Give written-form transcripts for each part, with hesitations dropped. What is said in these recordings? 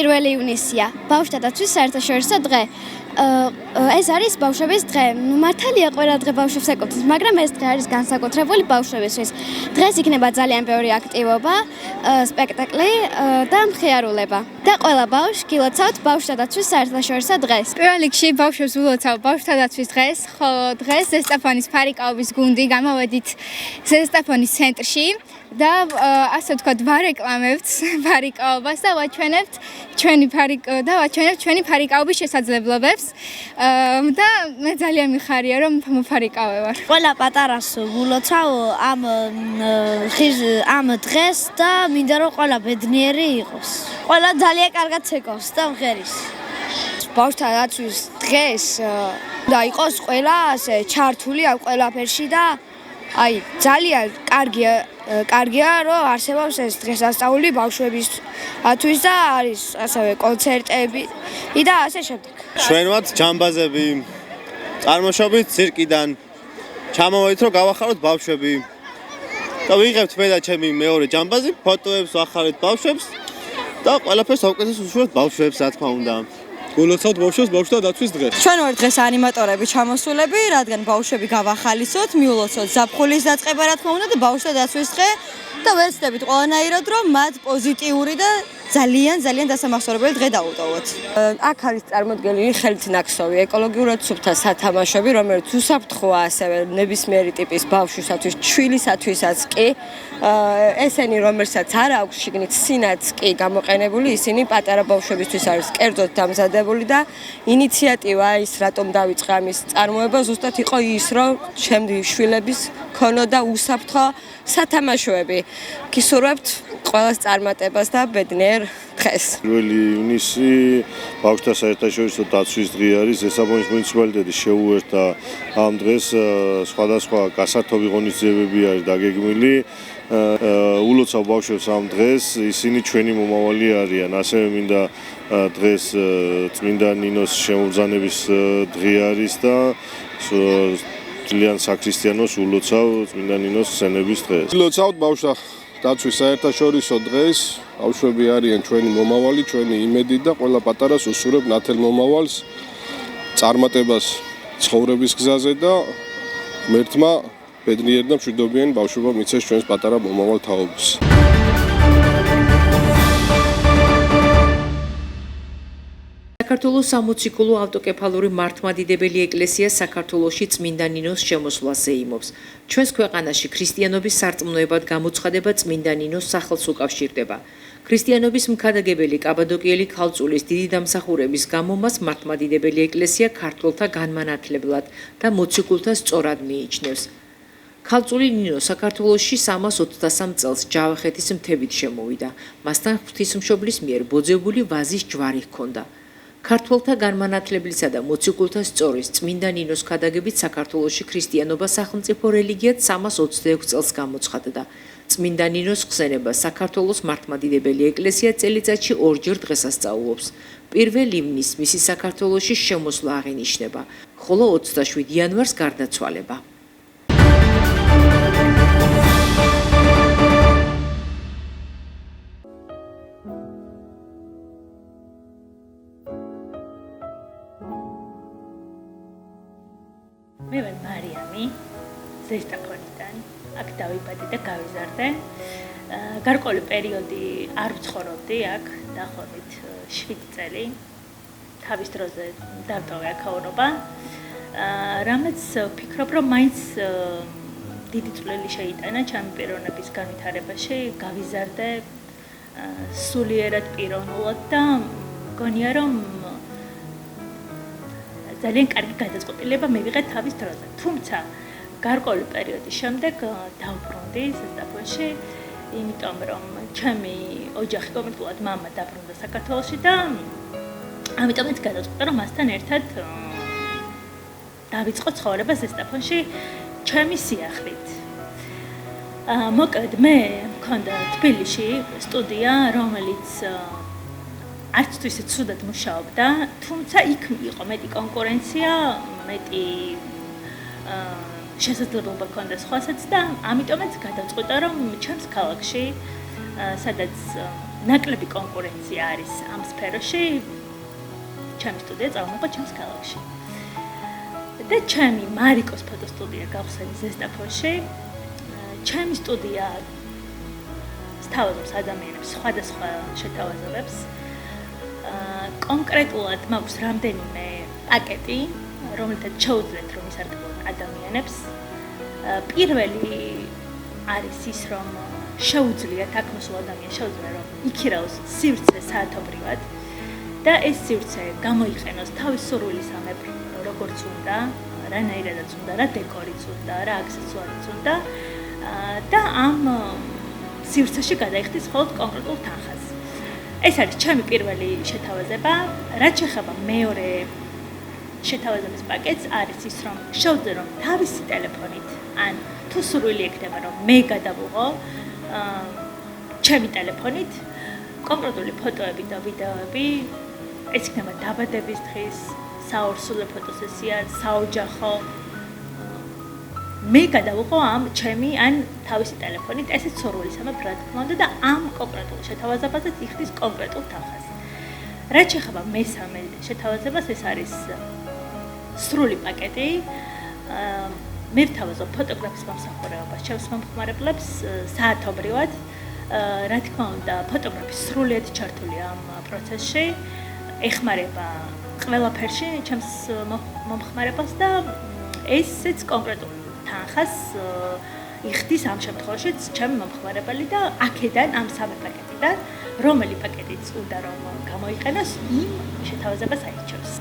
1 ივნისია, ბავშვთა დაცვის საერთაშორისო დღე. ეს არის ბავშვების დღე. მართალია ყველა დღე ბავშვებს ეკუთვნის, მაგრამ ეს დღე არის განსაკუთრებული ბავშვებისთვის. დღეს იქნება ძალიან ბევრი აქტივობა, სპექტაკლი და მხიარულება. და ყველა ბავშვს გილოცავთ ბავშვთა დაცვის საერთაშორისო დღეს. პირველ რიგში ბავშვებს ვილოცავ ბავშვთა დაცვის დღეს, ხოლო დღეს ზესტაფონის ფარიკაობის გუნდი გამოვედით ზესტაფონის ცენტრში და ასე ვთქვათ, ვარეკლამებთ ფარიკაობას და ვაჩვენებთ ჩვენი ფარიკაობის შესაძლებლობებს. და მე ძალიან მიხარია, რომ მოფარიკავე ვარ. ყველა პატარას ვილოცავ ამ დღეს და მინდა რომ ყველა ბედნიერი იყოს. ყველა ძალიან კარგად ცეკავს და მღერის. ბავშვთა დაცვის დღეს და იყოს ყველა ასე ჩართული ამ ყველაფერში და აი ძალიან კარგია რომ არსებობს ეს დღესასწაული ბავშვებისთვის და არის ასევე კონცერტები და ასე შემდეგ. ჩვენවත් ჯამბაზები წარმოშობით ცირკიდან ჩამოვედით რომ გავახაროთ ბავშვები და ვიღებთ მე და ჩემი მეორე ჯამბაზი ფოტოებს ვახარეთ ბავშვებს და ყველაფერს საუკეთესო უშუალოდ ბავშვებს რა თქმა უნდა. გულოცავთ ბავშვებს ბავშვთა დაცვის დღეს. ჩვენ ვართ დღეს ანიმატორები ჩამოსულები, რადგან ბავშვები გავახალისოთ, მიულოცოთ ზაფხულის დაწყება რა თქმა უნდა და ბავშვთა დაცვის დღე და ვეცდებით ყველანაირად რომ მათ პოზიტიური და ძალიან დასამახსოვრებელი დღე დაუტოვოთ. აქ არის წარმოდგენილი ხელთნაკსოვი ეკოლოგიურად სუფთა სათამაშოები, რომელიც უსაფრთხოა ასევე ნებისმიერი ტიპის ბავშვისათვის, ჩვილისათვისაც კი. ესენი რომელსაც არ აქვს შიგნით სინაც კი გამოყენებული, ისინი პატარა ბავშვებისთვის არის კერძოდ დამზადებული და ინიციატივა ის რატომ დავიწყე ამის წარმოება ზუსტად იყო ის, რომ ჩემი შვილების ქონოდა უსაფრთხო სათამაშოები. გისურვებთ ყველას წარმატებას და ბედნიერ დღეს. 1 ივნისი ბავშვთა საერთაშორისო დაცვის დღე არის. ზესტაფონის მუნიციპალიტეტი შეუერთდა ამ დღეს სხვადასხვა გასართობი ღონისძიებები არის დაგეგმილი. ულოცავ ბავშვებს ამ დღეს, ისინი ჩვენი მომავალი არიან. ასევე მინდა დღეს წმინდა ნინოს შემობრძანების დღე არის და ძალიან საქრისტიანოს ულოცავ წმინდა ნინოს ხსენების დღეს. ულოცავთ ბავშვთა დაცვის საერთაშორისო დღეს. ბავშვები არიან ჩვენი მომავალი, ჩვენი იმედი და ყველა პატარას უსურებ ნათელ მომავალს, წარმატებას ცხოვრების გზაზე და ღმერთმა ბედნიერ და მშვიდობიან ბავშვობა მიცეს ჩვენს პატარა მომავალ თაობას. საქართველოს სამოციქულო ავტოკეფალური მართლმადიდებელი ეკლესია საქართველოში წმინდა ნინოს შემოსვლას ეიმობს. ჩვენს ქვეყანაში ქრისტიანობის სარწმუნოებად გამოცხადება წმინდა ნინოს სახელს უკავშირდება. ქრისტიანობის მქადაგებელი კაბადოკიელი ქალწულის დიდი დამსახურების გამო მას მართლმადიდებელი ეკლესია ქართველთა განმანათლებლად და მოციქულთა სწორად მიიჩნევს. ქალწული ნინო საქართველოში 323 წელს ჯავახეთის მთებით შემოვიდა. მასთან ღვთისმშობლის მიერ ბოძებული ვაზის ჯვარი ჰქონდა. ქართველთა განმანათლებლისა და მოციქულთა სწორის წმინდა ნინოს ქადაგებით საქართველოში ქრისტიანობა სახელმწიფო რელიგიად 326 წელს გამოცხადდა. წმინდა ნინოს ხსენება საქართველოს მართლმადიდებელი ეკლესია წელიწადში ორჯერ დღესასწაულობს. 1 ივნისს მისი საქართველოში შემოსვლა აღინიშნება, ხოლო 27 იანვარს გარდაცვალება. მე ვარ მარიამი ზესტაფონიდან, აქ დავიბადე და გავიზარდე. გარკვეული პერიოდი არ ვცხოვრობდი აქ, დაახლოებით 7 წელი. თავის დროზე დავტოვე აქაურობა. რამაც ვფიქრობ, რომ მაინც დიდი წვლილი შეიტანა ჩემი პიროვნების განვითარებაში, გავიზარდე სულიერად პიროვნულად და მგონია, რომ ძალიან კარგი გადაწყვეტილება მივიღე თავის დროზე. თუმცა გარკვეული პერიოდის შემდეგ დავბრუნდი ზესტაფონში, იმიტომ რომ ჩემი ოჯახი კონკრეტულად მამა დაბრუნდა საქართველოში და ამიტომაც გადაწყვეტა, რომ მასთან ერთად დავიწყო ცხოვრება ზესტაფონში ჩემი სიახლით. მოკლედ მე მქონდა თბილისში სტუდია, რომელიც არც თუ ისე ცუდად მუშაობდა, თუმცა იქ იყო მეტი კონკურენცია, მეტი შესაძლებლობა ჰქონდა სხვასაც და ამიტომაც გადავწყვიტა, რომ ჩემს ქალაქში, სადაც ნაკლები კონკურენცია არის ამ სფეროში. ჩემი სტუდია წარმოება ჩემს ქალაქში. და ჩემი მარიკოს ფოტოსტუდია გავხსენე ზესტაფონში. ჩემი სტუდია სთავაზობს ადამიანებს სხვადასხვა შეთავაზებებს. კონკრეტულად მაქვს რამდენიმე პაკეტი, რომელთაც შეუძლიათ რომ ისარგებლონ ადამიანებს. პირველი არის ის, რომ შეუძლიათ აქ მოსულ ადამიანს შეუძლია რომ იქირაოს სივრცე საათობრივად და ეს სივრცე გამოიყენოს თავის სურვილისამებრ, როგორც უნდა, რანაირადაც უნდა, რა დეკორიც უნდა, რა აქსესუარიც უნდა და ამ სივრცეში გადაიხდის მხოლოდ კონკრეტულ თანხას. ეს არის ჩემი პირველი შეთავაზება. რაც შეეხება მეორე შეთავაზების პაკეტს, არის ის, რომ შეუძლია რომ თავისი ტელეფონით, ან თუ სურვილი ექნება, რომ მე გადავიღო ჩემი ტელეფონით კონკრეტული ფოტოები და ვიდეოები, ეს იქნება დაბადების დღის, საორსულე ფოტოსესია, საოჯახო. მე გადავიღო ამ ჩემი ან თავისი ტელეფონით, ესეც სურვილისამებრ რა თქმა უნდა და ამ კონკრეტულ შეთავაზებაზე იხდის კონკრეტულ თანხას. რაც შეეხება მესამე შეთავაზებას, ეს არის სრული პაკეტი. მე ვთავაზობ ფოტოგრაფის მომსახურებას, ჩემს მომხმარებლებს საათობრივად. რა თქმა უნდა, ფოტოგრაფი სრულიად ჩართულია ამ პროცესში, ეხმარება ყველაფერში ჩემს მომხმარებას და ესეც კონკრეტულ თანხას იხდის ამ შემთხვევაშიც ჩემი მომხმარებელი და აქედან ამ სამი პაკეტიდან რომელი პაკეტიც უნდა რომ გამოიყენოს იმ შეთავაზებას აირჩევს.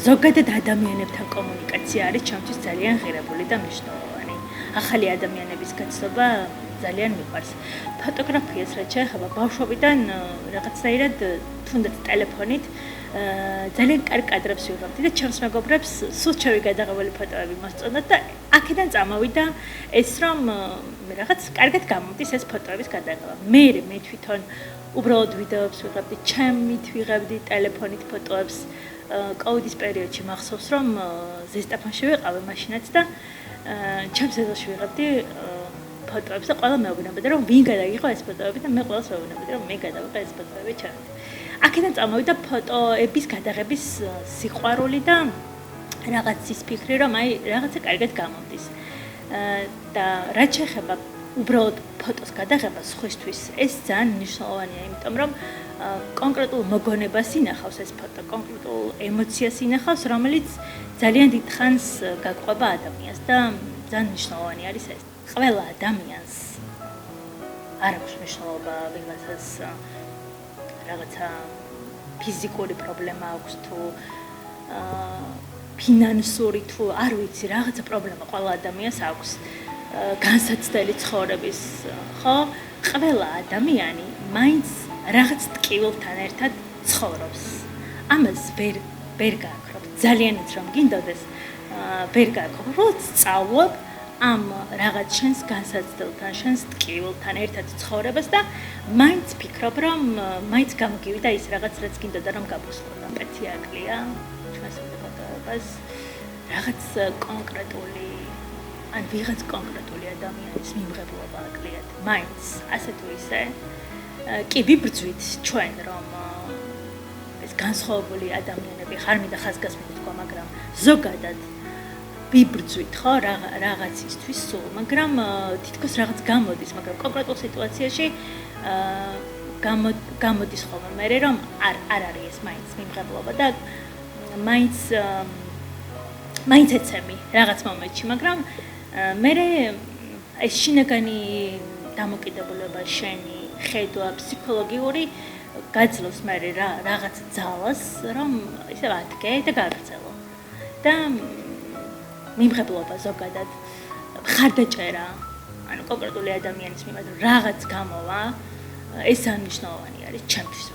ზოგადად ადამიანებთან კომუნიკაცია არის ჩემთვის ძალიან ღირებული და მნიშვნელოვანი. ახალი ადამიანების გაცნობა ძალიან მიყვარს. ფოტოგრაფიას რაც შეეხება ბავშვობიდან რაღაცნაირად თუნდაც ტელეფონით ძალიან კარგ კადრებს ვიღებდი და ჩემს მეგობრებს სულ ჩემი გადაღებული ფოტოები მოსწონდათ და აქედან წამოვიდა ეს რომ რაღაც კარგად გამომდის ეს ფოტოების გადაღება. მე თვითონ უბრალოდ ვიდეოებს ვიღებდი, ჩემით ვიღებდი ტელეფონით ფოტოებს. კოვიდის პერიოდში მახსოვს რომ ზესტაფონში ვიყავი მაშინაც და ჩემს ეზოში ვიღებდი ფოტოებს და ყველა მეუბნებოდა რომ ვინ გადაიღო ეს ფოტოები და მე ყველას მეუბნებოდი რომ მე გადავიღე ეს ფოტოები ჩემით. აქედან წამოვიდა ფოტოების გადაღების სიყვარული და რაღაც ის ფიქრი რომ აი რაღაცა კარგად გამომდის. და რაც შეეხება უბრალოდ ფოტოს გადაღებას სხვისთვის ეს ძალიან მნიშვნელოვანია, იმიტომ რომ კონკრეტულ მოგონებას ინახავს ეს ფოტო, კონკრეტულ ემოციას ინახავს, რომელიც ძალიან დიდ ხანს გაგყვება ადამიანს და ძალიან მნიშვნელოვანი არის ეს. ყველა ადამიანს არ აქვს მნიშვნელობა ვიღაცას რაღაცა ფიზიკური პრობლემა აქვს თუ ფინანსური თუ არ ვიცი რაღაცა პრობლემა ყველა ადამიანს აქვს განსაცდელი ცხოვრების ხო ყველა ადამიანი მაინც რაღაც ტკივილთან ერთად ცხოვრობს ამას ვერ გააკრობ ძალიანაც რომ გინდოდეს ვერ გააკრობ როც სწავლობ ამ რაღაც შენს განსაცდელთან შენს ტკივილთან ერთად ცხოვრებას და მაინც ფიქრობ რომ მაინც გამოგივიდა ის რაღაც რაც გინდოდა რომ გაბუსლო პეთი აკლია ჩვენს ფოტოებას რაღაც კონკრეტული ან ვიღაც კონკრეტული ადამიანის მიმღებლობა აკლიათ მაინც ასე თუ ისე კი ვიბრძვით ჩვენ რომ ეს განსხვავებული ადამიანები ხარმი და ხაზგასმით თქვა მაგრამ ზოგადად ვიბრძვით ხო რაღაცისთვის სულ მაგრამ თითქოს რაღაც გამოდის მაგრამ კონკრეტულ სიტუაციაში გამოდის ხოლმე მე რომ არ არის ეს მაინც მიმღებლობა და მაინც ეცემი რაღაც მომენტში მაგრამ მე ეს შინაგანი დამოკიდებულება შენი ხედვა ფსიქოლოგიური გაძლევს მე რაღაც ძალას რომ ისე ვადგე და გაგრძელო და მიმღებლობა ზოგადად მხარდაჭერა ანუ კონკრეტული ადამიანის მიმართ რაღაც გამოვა ეს მნიშვნელოვანი არის ჩემთვის